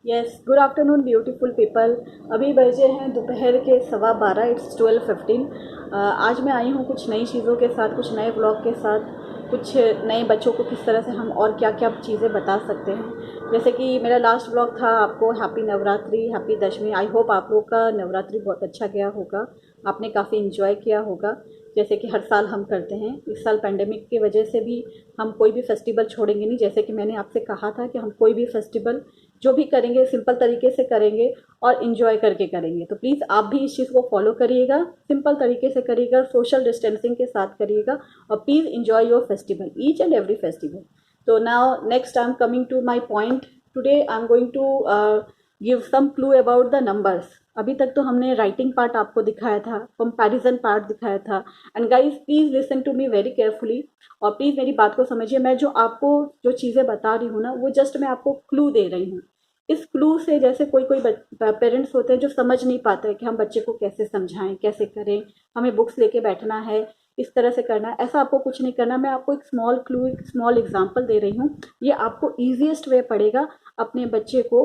Yes, good afternoon beautiful people. अभी बजे हैं दोपहर के 12:15, इट्स 12:15। आज मैं आई हूँ कुछ नई चीज़ों के साथ, कुछ नए ब्लॉग के साथ, कुछ नए बच्चों को किस तरह से हम और क्या क्या चीज़ें बता सकते हैं। जैसे कि मेरा लास्ट ब्लॉग था आपको happy Navratri, happy Dashami. I hope आप लोग का नवरात्रि बहुत अच्छा गया होगा, आपने काफ़ी इन्जॉय किया होगा जैसे कि हर साल हम करते हैं। इस साल पेंडेमिक की वजह से भी हम कोई भी फेस्टिवल छोड़ेंगे नहीं। जैसे कि मैंने आपसे कहा था कि हम कोई भी फेस्टिवल जो भी करेंगे सिंपल तरीके से करेंगे और इन्जॉय करके करेंगे। तो प्लीज़ आप भी इस चीज़ को फॉलो करिएगा, सिंपल तरीके से करिएगा, सोशल डिस्टेंसिंग के साथ करिएगा और please enjoy your festival, each and every festival. तो now next I am coming to my point. Today I am going to give some clue about the numbers. अभी तक तो हमने राइटिंग पार्ट आपको दिखाया था, कंपैरिजन पार्ट दिखाया था। And guys please listen to me very carefully और प्लीज़ मेरी बात को समझिए। मैं जो आपको जो चीज़ें बता रही हूँ ना, वो जस्ट मैं आपको क्लू दे रही हूँ। इस क्लू से जैसे कोई कोई पेरेंट्स होते हैं जो समझ नहीं पाते हैं कि हम बच्चे को कैसे समझाएं, कैसे करें, हमें बुक्स लेके बैठना है, इस तरह से करना है। ऐसा आपको कुछ नहीं करना। मैं आपको एक स्मॉल क्लू, एक स्मॉल एग्जांपल दे रही हूँ। ये आपको ईजीएस्ट वे पड़ेगा अपने बच्चे को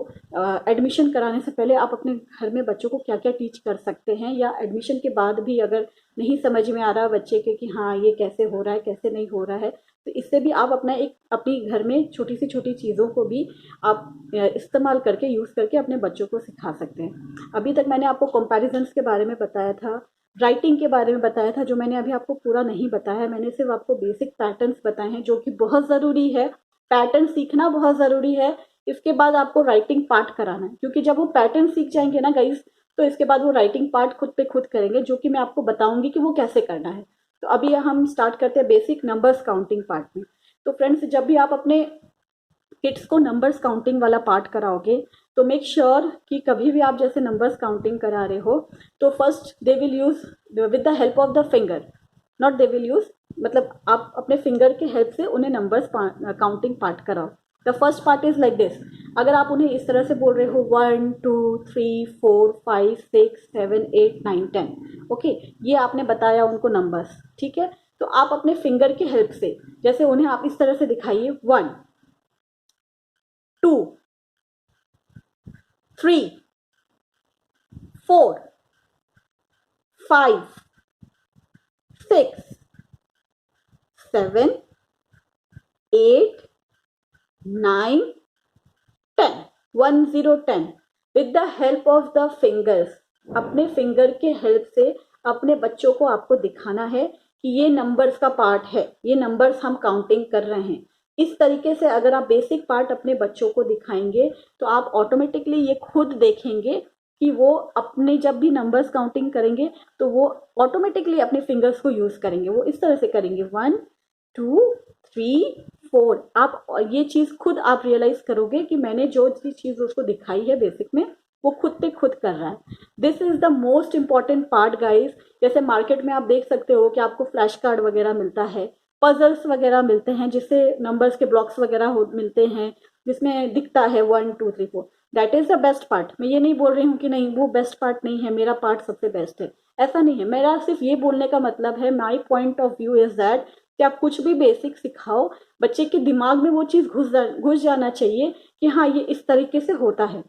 एडमिशन कराने से पहले। आप अपने घर में बच्चों को क्या क्या टीच कर सकते हैं, या एडमिशन के बाद भी अगर नहीं समझ में आ रहा बच्चे के कि हाँ ये कैसे हो रहा है, कैसे नहीं हो रहा है, तो इससे भी आप अपना एक अपनी घर में छोटी सी छोटी चीज़ों को भी आप इस्तेमाल करके, यूज़ करके अपने बच्चों को सिखा सकते हैं। अभी तक मैंने आपको कंपैरिजन्स के बारे में बताया था, राइटिंग के बारे में बताया था। जो मैंने अभी आपको पूरा नहीं बताया है, मैंने सिर्फ आपको बेसिक पैटर्न्स बताए हैं जो कि बहुत ज़रूरी है। पैटर्न सीखना बहुत ज़रूरी है। इसके बाद आपको राइटिंग पार्ट कराना है, क्योंकि जब वो पैटर्न सीख जाएंगे ना गाइस, तो इसके बाद वो राइटिंग पार्ट खुद पे खुद करेंगे, जो कि मैं आपको बताऊंगी कि वो कैसे करना है। तो अभी हम स्टार्ट करते हैं बेसिक नंबर्स काउंटिंग पार्ट में। तो फ्रेंड्स, जब भी आप अपने किड्स को नंबर्स काउंटिंग वाला पार्ट कराओगे, तो मेक श्योर कि कभी भी आप जैसे नंबर्स काउंटिंग करा रहे हो, तो first they will use with the help of the finger, not they will use, मतलब आप अपने फिंगर के हेल्प से उन्हें नंबर्स काउंटिंग पार्ट कराओ। The first part is like this. अगर आप उन्हें इस तरह से बोल रहे हो 1 2 3 4 5 6 7 8 9 10, ओके, ये आपने बताया उनको नंबर्स, ठीक है। तो आप अपने फिंगर के हेल्प से जैसे उन्हें आप इस तरह से दिखाइए 1 2 3 4 5 6 7 8 9 10, 1 0 10 with the help of the fingers. अपने फिंगर के हेल्प से अपने बच्चों को आपको दिखाना है कि ये नंबर्स का पार्ट है, ये नंबर्स हम काउंटिंग कर रहे हैं। इस तरीके से अगर आप बेसिक पार्ट अपने बच्चों को दिखाएंगे, तो आप ऑटोमेटिकली ये खुद देखेंगे कि वो अपने जब भी नंबर्स काउंटिंग करेंगे, तो वो ऑटोमेटिकली अपने फिंगर्स को यूज करेंगे। वो इस तरह से करेंगे 1 2 3 4। आप ये चीज खुद आप रियलाइज करोगे कि मैंने जो चीज उसको दिखाई है बेसिक में, वो खुद पे खुद कर रहा है। This is the most important part guys. जैसे मार्केट में आप देख सकते हो कि आपको फ्लैश कार्ड वगैरह मिलता है, पजल्स वगैरह मिलते हैं, जिससे नंबर्स के ब्लॉक्स वगैरह मिलते हैं, जिसमें दिखता है 1 2 3 4। That is the best part. मैं ये नहीं बोल रही हूँ कि नहीं वो बेस्ट पार्ट नहीं है, मेरा पार्ट सबसे बेस्ट है, ऐसा नहीं है। मेरा सिर्फ ये बोलने का मतलब है, my point of view is that कि आप कुछ भी बेसिक सिखाओ, बच्चे के दिमाग में वो चीज़ घुस जाना चाहिए कि हाँ ये इस तरीके से होता है।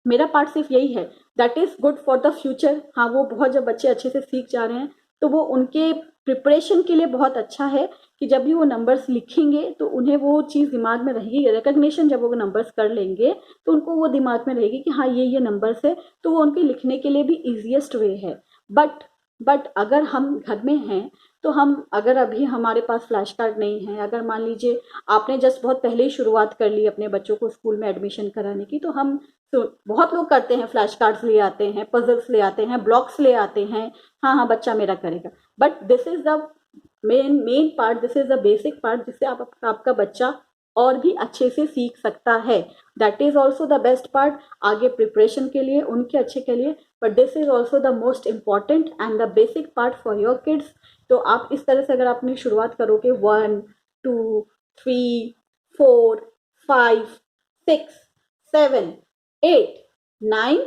मेरा पार्ट सिर्फ यही है। That is good for the future. हाँ, वो बहुत, जब बच्चे अच्छे से सीख जा रहे हैं तो वो उनके प्रिपरेशन के लिए बहुत अच्छा है कि जब भी वो नंबर्स लिखेंगे तो उन्हें वो चीज़ दिमाग में रहेगी। रिकग्निशन जब वो नंबर्स कर लेंगे तो उनको वो दिमाग में रहेगी कि हाँ ये नंबर्स है, तो वो उनके लिखने के लिए भी ईजिएस्ट वे है। बट अगर हम घर में हैं, तो हम अगर अभी हमारे पास फ्लैश कार्ड नहीं है, अगर मान लीजिए आपने जस्ट बहुत पहले ही शुरुआत कर ली अपने बच्चों को स्कूल में एडमिशन कराने की, तो हम तो बहुत लोग करते हैं, फ्लैश कार्ड्स ले आते हैं, पजल्स ले आते हैं, ब्लॉक्स ले आते हैं, हाँ हाँ बच्चा मेरा करेगा। But this is the main part, this is the basic part, जिससे आपका बच्चा और भी अच्छे से सीख सकता है। That is also the best part आगे प्रिपरेशन के लिए, उनके अच्छे के लिए। But this is also the most important and the basic part for your kids. तो आप इस तरह से अगर अपनी शुरुआत करोगे 1 2 3 4 5 6 7 8 9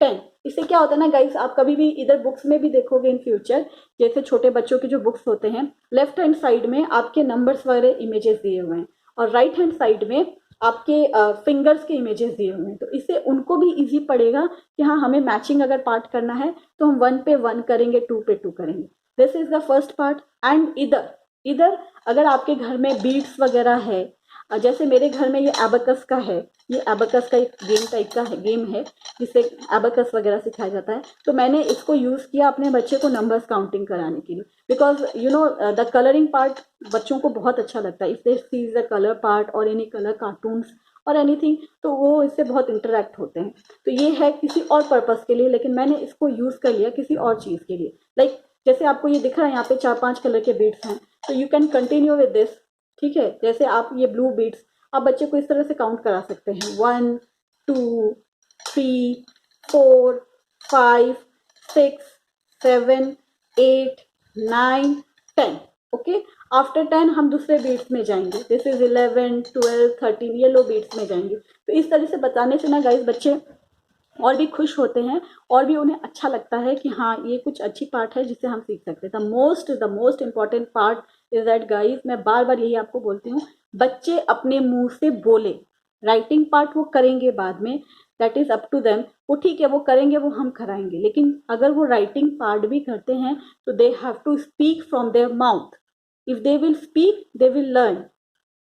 10, इससे क्या होता है ना गाइस, आप कभी भी इधर बुक्स में भी देखोगे इन फ्यूचर, जैसे छोटे बच्चों के जो बुक्स होते हैं, लेफ्ट हैंड साइड में आपके नंबर्स वगैरह इमेजेस दिए हुए हैं, और राइट हैंड साइड में आपके फिंगर्स के इमेजेस दिए हुए हैं, तो इससे उनको भी इजी पड़ेगा कि हाँ हमें मैचिंग अगर पार्ट करना है तो हम 1 पे 1 करेंगे, 2 पे 2 करेंगे। This is the first part. And इधर इधर अगर आपके घर में बीड्स वगैरह है, जैसे मेरे घर में ये एबेकस का है, ये एबेकस का एक गेम टाइप का है, गेम है जिससे एबेकस वगैरह सिखाया जाता है। तो मैंने इसको यूज़ किया अपने बच्चे को नंबर्स काउंटिंग कराने के लिए, because you know the colouring part बच्चों को बहुत अच्छा लगता है। If they see the colour part और एनी कलर कार्टून्स और एनीथिंग, तो वो इससे बहुत इंटरेक्ट होते हैं। तो ये है किसी और पर्पज़ के लिए, लेकिन मैंने इसको यूज़ कर लिया किसी और चीज़ के लिए। लाइक जैसे आपको ये दिख रहा है यहाँ पे 4-5 कलर के बीड्स हैं, तो you can continue with this. ठीक है, जैसे आप ये ब्लू बीड्स आप बच्चे को इस तरह से काउंट करा सकते हैं, 1 2 3 4 5 6 7 8 9 10। ओके, आफ्टर 10 हम दूसरे बीट्स में जाएंगे, दिस इज 11 12 13 येलो बीट्स में जाएंगे। तो इस तरह से बताने से ना गाइस बच्चे और भी खुश होते हैं और भी उन्हें अच्छा लगता है कि हाँ ये कुछ अच्छी पार्ट है जिससे हम सीख सकते हैं। The most important part is that guys, मैं बार बार यही आपको बोलती हूँ, बच्चे अपने मुंह से बोले। राइटिंग पार्ट वो करेंगे बाद में, that is up to them, वो ठीक है वो करेंगे, वो हम कराएंगे, लेकिन अगर वो राइटिंग पार्ट भी करते हैं तो they have to speak from their mouth. If they will speak they will learn,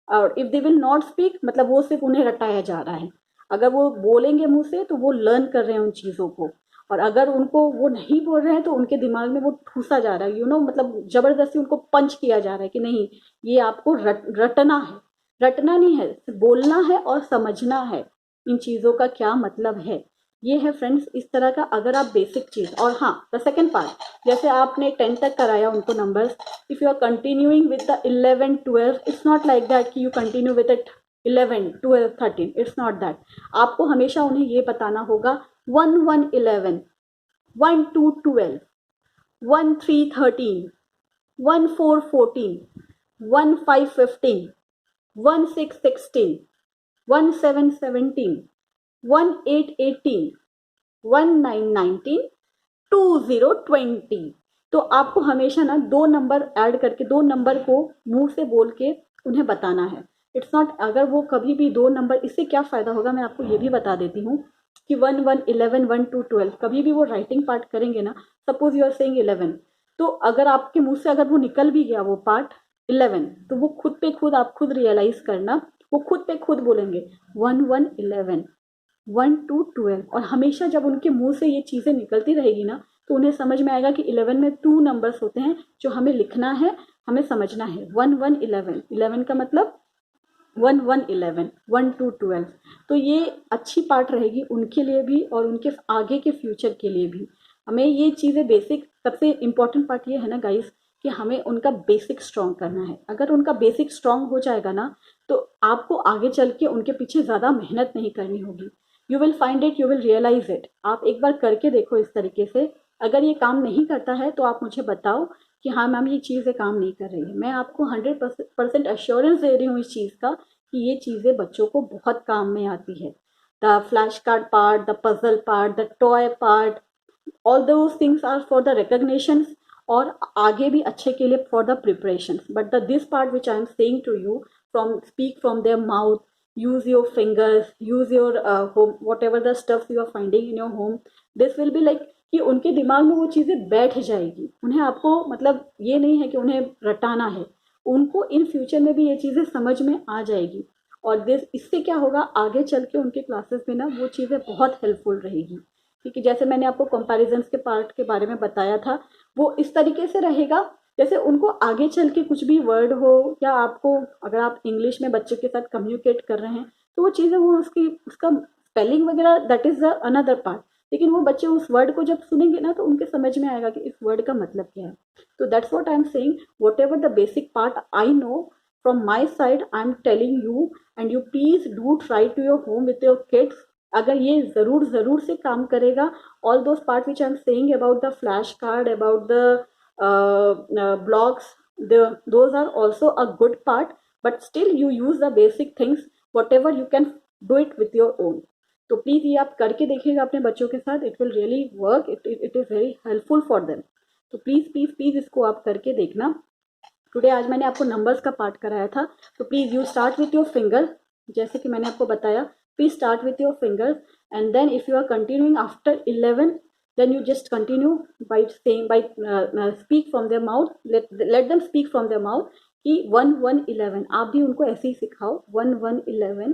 और if they will not speak मतलब वो सिर्फ उन्हें रटाया जा रहा है। अगर वो बोलेंगे मुंह से तो वो लर्न कर रहे हैं उन चीज़ों को, और अगर उनको वो नहीं बोल रहे हैं तो उनके दिमाग में वो ठूसा जा रहा है, मतलब जबरदस्ती उनको पंच किया जा रहा है कि नहीं ये आपको रटना है। रटना नहीं है, बोलना है और समझना है इन चीज़ों का क्या मतलब है। ये है फ्रेंड्स इस तरह का अगर आप बेसिक चीज़। और हाँ, द सेकेंड पार्ट, जैसे आपने 10 तक कराया उनको numbers, if you are continuing with the 11 12, it's not like that कि you continue with it 11 12 13, it's not that. आपको हमेशा उन्हें ये बताना होगा 1 1 11, 1 2 12, 1 3 13, 1 4 14, 1 5 15, 1 6 16, 1 7 17, 1 8 18, 1 9 19, 2 0 20। तो आपको हमेशा ना 2 नंबर ऐड करके 2 नंबर को मुंह से बोल के उन्हें बताना है। इट्स नॉट, अगर वो कभी भी 2 नंबर, इससे क्या फ़ायदा होगा मैं आपको ये भी बता देती हूँ कि 1 1 11 1 2 12 कभी भी वो राइटिंग पार्ट करेंगे ना, सपोज यू आर सेइंग 11, तो अगर आपके मुंह से अगर वो निकल भी गया वो पार्ट 11, तो वो खुद पे खुद आप खुद रियलाइज करना, वो खुद पे खुद बोलेंगे 1 1 11, 1 2 12। और हमेशा जब उनके मुंह से ये चीज़ें निकलती रहेगी ना तो उन्हें समझ में आएगा कि 11 में 2 नंबर्स होते हैं जो हमें लिखना है, हमें समझना है। 1 1 11, 11 का मतलब 1 1 11, 1 2 12। तो ये अच्छी पार्ट रहेगी उनके लिए भी और उनके आगे के फ्यूचर के लिए भी। हमें ये चीज़ें बेसिक, सबसे इम्पॉर्टेंट पार्ट ये है ना गाइस कि हमें उनका बेसिक स्ट्रॉन्ग करना है। अगर उनका बेसिक स्ट्रॉन्ग हो जाएगा ना तो आपको आगे चल के उनके पीछे ज़्यादा मेहनत नहीं करनी होगी। You will find it, you will realise it. आप एक बार करके देखो इस तरीके से। अगर ये काम नहीं करता है तो आप मुझे बताओ कि हाँ मैम ये चीज़ें काम नहीं कर रही है। मैं आपको 100% अश्योरेंस दे रही हूँ इस चीज़ का कि ये चीज़ें बच्चों को बहुत काम में आती है। The flash card part, the puzzle part, the toy part, all those things are for the recognition और आगे भी अच्छे के लिए for the preparation. But the this part which I am saying to you, from speak from their mouth, use your fingers, use your home, whatever the stuff you are finding in your home, this will be like कि उनके दिमाग में वो चीज़ें बैठ जाएगी। उन्हें आपको मतलब ये नहीं है कि उन्हें रटाना है, उनको इन फ्यूचर में भी ये चीज़ें समझ में आ जाएगी। और दिस इससे क्या होगा आगे चल के उनके क्लासेस में ना वो चीज़ें बहुत हेल्पफुल रहेगी। क्योंकि जैसे मैंने आपको कंपैरिजन्स के पार्ट के बारे में बताया था, वो इस तरीके से रहेगा जैसे उनको आगे चल के कुछ भी वर्ड हो, या आपको अगर आप इंग्लिश में बच्चे के साथ कम्युनिकेट कर रहे हैं तो वो चीज़ें वो उसका स्पेलिंग वगैरह दैट इज़ अनदर पार्ट, लेकिन वो बच्चे उस वर्ड को जब सुनेंगे ना तो उनके समझ में आएगा कि इस वर्ड का मतलब क्या है। तो that's what I am saying, whatever the basic part I know from my side I am telling you, and you please do try to your home with your kids. अगर ये ज़रूर से काम करेगा, all those part which I am saying about the flash card, about the blocks, those are also a good part, but still you use the basic things, whatever you can do it with your own। तो please ये आप करके देखिएगा अपने बच्चों के साथ, it will really work, it is very helpful for them. तो प्लीज़ प्लीज़ प्लीज़ इसको आप करके देखना। टुडे आज मैंने आपको नंबर्स का पार्ट कराया था, तो please you start with your finger, जैसे कि मैंने आपको बताया, please start with your fingers and then if you are continuing after 11, then you just continue by saying, by speak from their mouth, let them speak from their mouth कि 1 1 11, आप भी उनको ऐसे ही सिखाओ, 1 1 11,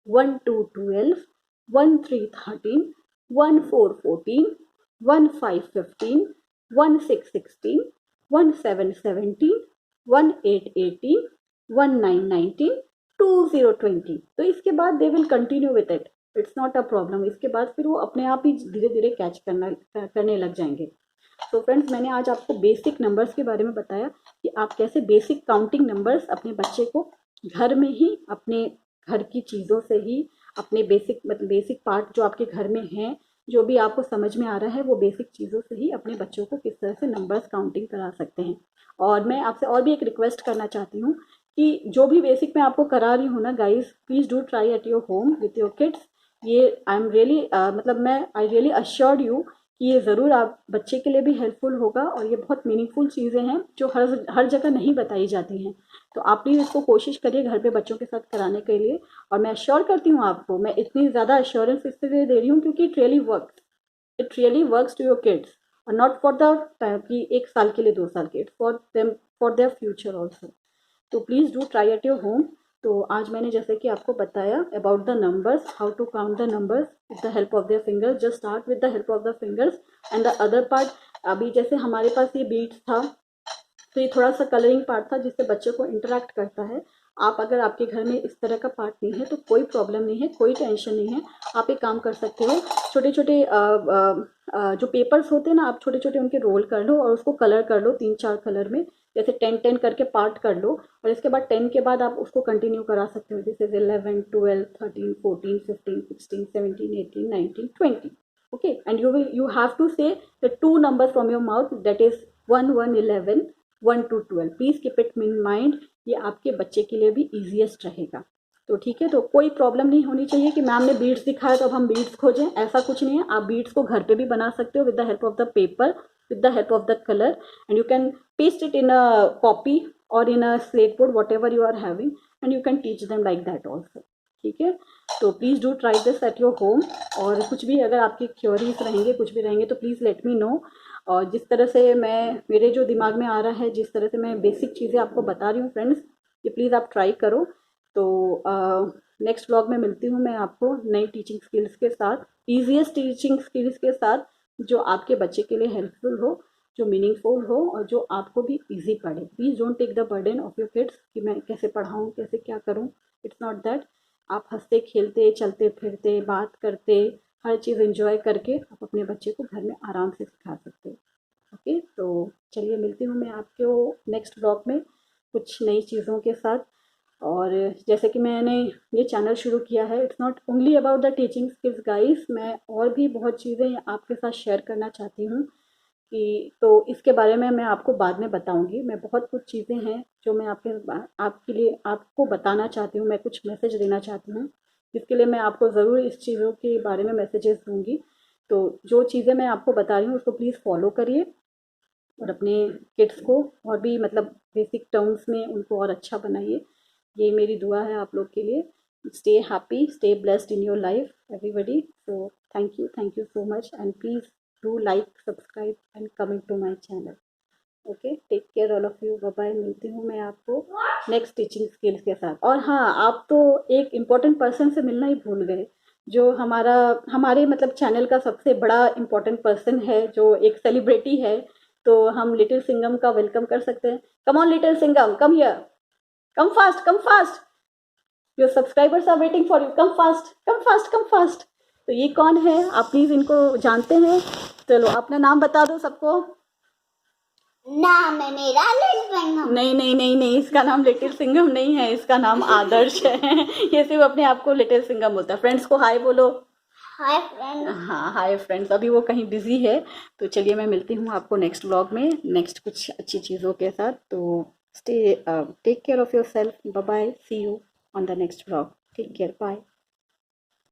1 2 12, 1 3 13, 1 4 14, 1 5 15, 1 6 16, 1 7 17, 1 8 18, 1 9 19, 2 0 20। तो इसके बाद they will continue with it, it's not a problem. इसके बाद फिर वो अपने आप ही धीरे धीरे कैच करने लग जाएंगे। तो फ्रेंड्स, मैंने आज आपको बेसिक नंबर्स के बारे में बताया कि आप कैसे बेसिक काउंटिंग नंबर्स अपने बच्चे को घर में ही, अपने घर की चीज़ों से ही, अपने बेसिक पार्ट जो आपके घर में हैं, जो भी आपको समझ में आ रहा है, वो बेसिक चीज़ों से ही अपने बच्चों को किस तरह से नंबर्स काउंटिंग करा सकते हैं। और मैं आपसे और भी एक रिक्वेस्ट करना चाहती हूँ कि जो भी बेसिक मैं आपको करा रही हूँ ना guys, please do try at your home with your kids. ये I am really I really assured you कि ये ज़रूर आप बच्चे के लिए भी हेल्पफुल होगा, और ये बहुत मीनिंगफुल चीज़ें हैं जो हर जगह नहीं बताई जाती हैं। तो आप प्लीज़ इसको कोशिश करिए घर पे बच्चों के साथ कराने के लिए। और मैं अश्योर करती हूँ आपको, मैं इतनी ज़्यादा अश्योरेंस इसलिए दे रही हूँ क्योंकि it really works to your kids, और नॉट फॉर द कि 1 साल के लिए 2 साल के, फॉर देयर फ्यूचर ऑल्सो। तो please do try at your home. तो आज मैंने जैसे कि आपको बताया about the numbers, how to count the numbers with the help of their fingers, just start with the help of the fingers and the other part. अभी जैसे हमारे पास ये बीट्स था, तो ये थोड़ा सा कलरिंग पार्ट था जिससे बच्चे को इंटरेक्ट करता है। आप अगर आपके घर में इस तरह का पार्ट नहीं है तो कोई प्रॉब्लम नहीं है, कोई टेंशन नहीं है। आप एक काम कर सकते हो, छोटे छोटे जो पेपर्स होते हैं ना, आप छोटे छोटे उनके रोल कर लो और उसको कलर कर लो 3-4 कलर में, जैसे 10-10 करके पार्ट कर लो। और इसके बाद 10 के बाद आप उसको कंटिन्यू करा सकते हो, जैसे 11 12 13 14 15 16 17 18 19 20। okay, and you have to say the 2 numbers from your mouth, that is 1 1 11, 1 to 12। Please keep it in mind, ये आपके बच्चे के लिए भी ईजीएस्ट रहेगा। तो ठीक है, तो कोई प्रॉब्लम नहीं होनी चाहिए कि मैम ने बीड्स दिखाया तो अब हम बीड्स खोजें, ऐसा कुछ नहीं है। आप बीड्स को घर पे भी बना सकते हो with the help of the paper, with the help of the color, and you can paste it in a copy or in a slate board, whatever you are having, and you can teach them like that also। ठीक है, तो please do try this eight your home. और कुछ भी अगर आपकी queries रहेंगे, कुछ भी रहेंगे, तो प्लीज़ लेट मी नो। और जिस तरह से मेरे जो दिमाग में आ रहा है, जिस तरह से मैं बेसिक चीज़ें आपको बता रही हूँ फ्रेंड्स, ये प्लीज़ आप ट्राई करो। तो नेक्स्ट व्लॉग में मिलती हूँ मैं आपको नई टीचिंग स्किल्स के साथ, ईजीएस्ट टीचिंग स्किल्स के साथ, जो आपके बच्चे के लिए हेल्पफुल हो, जो मीनिंगफुल हो, और जो आपको भी इजी पड़े। Please don't take the burden of your kids कि मैं कैसे पढ़ाऊँ, कैसे क्या करूँ। It's not that. आप हंसते खेलते, चलते फिरते, बात करते, हर चीज़ एंजॉय करके आप अपने बच्चे को घर में आराम से सिखा सकते हो। ओके, तो चलिए मिलती हूँ मैं आपको नेक्स्ट ब्लॉग में कुछ नई चीज़ों के साथ। और जैसे कि मैंने ये चैनल शुरू किया है, it's not only about the teaching skills guys, मैं और भी बहुत चीज़ें आपके साथ शेयर करना चाहती हूँ कि, तो इसके बारे में मैं आपको बाद में बताऊँगी। मैं बहुत कुछ चीज़ें हैं जो मैं आपके लिए आपको बताना चाहती हूँ, मैं कुछ मैसेज देना चाहती हूँ, जिसके लिए मैं आपको ज़रूर इस चीज़ों के बारे में मैसेजेस दूँगी। तो जो चीज़ें मैं आपको बता रही हूँ उसको प्लीज़ फॉलो करिए, और अपने किड्स को और भी बेसिक टर्म्स में उनको और अच्छा बनाइए। ये मेरी दुआ है आप लोग के लिए। Stay happy, stay blessed in your life everybody. So thank you so much, and please do like, subscribe and comment to my channel. Okay, take care all of you, bye bye. मिलती हूँ मैं आपको next teaching skills के साथ। और हाँ, आप तो एक इम्पॉर्टेंट पर्सन से मिलना ही भूल गए, जो हमारे चैनल का सबसे बड़ा इम्पॉर्टेंट पर्सन है, जो एक सेलिब्रिटी है। तो हम लिटिल सिंघम का वेलकम कर सकते हैं। Come on little Singham, come here, come fast, come fast, your subscribers are waiting for you, come fast, come fast, come fast. तो ये कौन है, आप प्लीज़ इनको जानते हैं? चलो अपना नाम बता दो सबको। नाम है मेरा लिटिल सिंघम। नहीं नहीं नहीं नहीं, इसका नाम लिटिल सिंघम नहीं है, इसका नाम आदर्श है। ये सिर्फ अपने आप को लिटिल सिंघम बोलता है। फ्रेंड्स को हाय बोलो। Hi friends. हाँ, हाय फ्रेंड्स। अभी वो कहीं बिजी है, तो चलिए मैं मिलती हूँ आपको नेक्स्ट व्लॉग में नेक्स्ट कुछ अच्छी चीज़ों के साथ। तो take care of yourself, bye bye, see you on the next vlog, take care, bye.